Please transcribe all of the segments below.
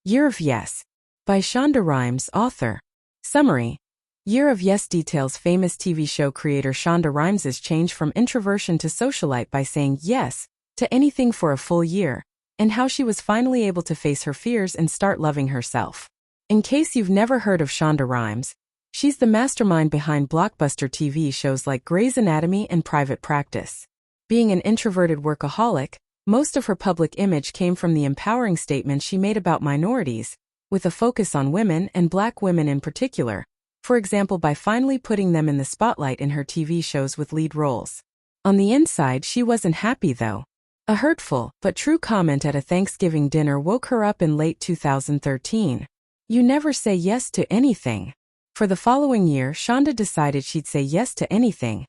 Year of Yes. By Shonda Rhimes, author. Summary. Year of Yes details famous TV show creator Shonda Rhimes' change from introversion to socialite by saying yes to anything for a full year, and how she was finally able to face her fears and start loving herself. In case you've never heard of Shonda Rhimes, she's the mastermind behind blockbuster TV shows like Grey's Anatomy and Private Practice. Being an introverted workaholic, most of her public image came from the empowering statements she made about minorities, with a focus on women and Black women in particular, for example by finally putting them in the spotlight in her TV shows with lead roles. On the inside she wasn't happy though. A hurtful but true comment at a Thanksgiving dinner woke her up in late 2013. You never say yes to anything. For the following year, Shonda decided she'd say yes to anything.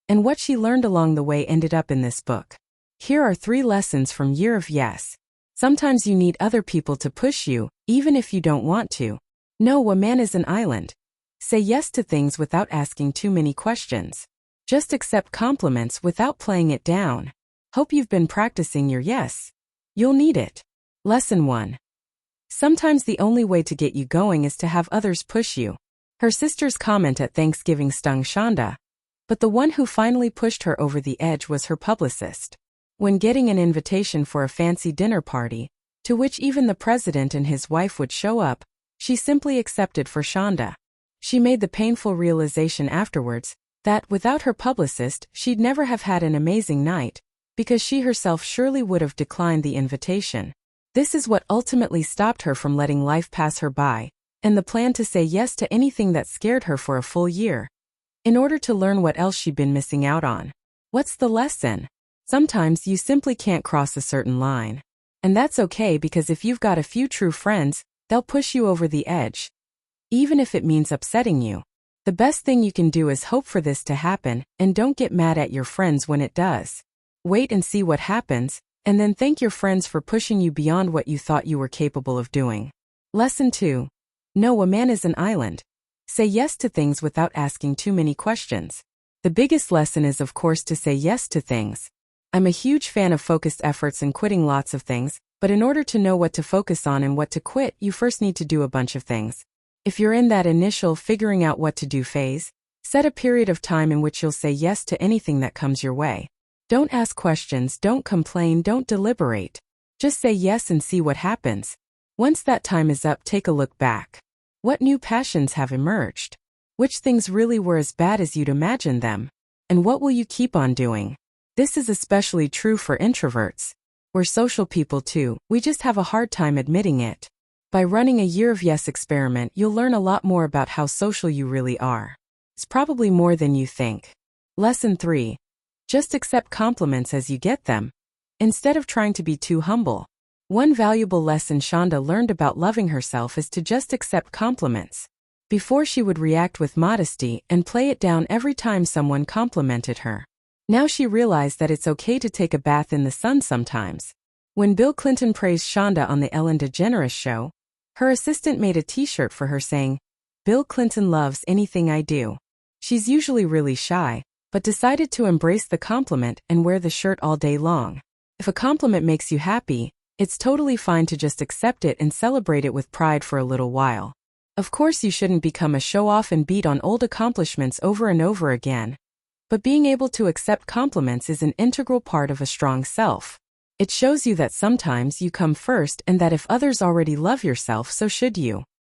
And what she learned along the way ended up in this book. Here are 3 lessons from Year of Yes. Sometimes you need other people to push you, even if you don't want to. No, a man is an island. Say yes to things without asking too many questions. Just accept compliments without playing it down. Hope you've been practicing your yes. You'll need it. Lesson 1. Sometimes the only way to get you going is to have others push you. Her sister's comment at Thanksgiving stung Shonda, but the one who finally pushed her over the edge was her publicist. When getting an invitation for a fancy dinner party, to which even the president and his wife would show up, she simply accepted for Shonda. She made the painful realization afterwards that, without her publicist, she'd never have had an amazing night, because she herself surely would have declined the invitation. This is what ultimately stopped her from letting life pass her by, and the plan to say yes to anything that scared her for a full year, in order to learn what else she'd been missing out on. What's the lesson? Sometimes you simply can't cross a certain line. And that's okay, because if you've got a few true friends, they'll push you over the edge. Even if it means upsetting you. The best thing you can do is hope for this to happen, and don't get mad at your friends when it does. Wait and see what happens, and then thank your friends for pushing you beyond what you thought you were capable of doing. Lesson 2. No, a man is an island. Say yes to things without asking too many questions. The biggest lesson is, of course, to say yes to things. I'm a huge fan of focused efforts and quitting lots of things, but in order to know what to focus on and what to quit, you first need to do a bunch of things. If you're in that initial figuring out what to do phase, set a period of time in which you'll say yes to anything that comes your way. Don't ask questions, don't complain, don't deliberate. Just say yes and see what happens. Once that time is up, take a look back. What new passions have emerged? Which things really were as bad as you'd imagined them? And what will you keep on doing? This is especially true for introverts. We're social people too, we just have a hard time admitting it. By running a Year of Yes experiment, you'll learn a lot more about how social you really are. It's probably more than you think. Lesson 3. Just accept compliments as you get them, instead of trying to be too humble. One valuable lesson Shonda learned about loving herself is to just accept compliments. Before, she would react with modesty and play it down every time someone complimented her. Now she realized that it's okay to take a bath in the sun sometimes. When Bill Clinton praised Shonda on the Ellen DeGeneres show, her assistant made a t-shirt for her saying, "Bill Clinton loves anything I do." She's usually really shy, but decided to embrace the compliment and wear the shirt all day long. If a compliment makes you happy, it's totally fine to just accept it and celebrate it with pride for a little while. Of course, you shouldn't become a show-off and beat on old accomplishments over and over again. But being able to accept compliments is an integral part of a strong self. It shows you that sometimes you come first and that if others already love yourself, so should you.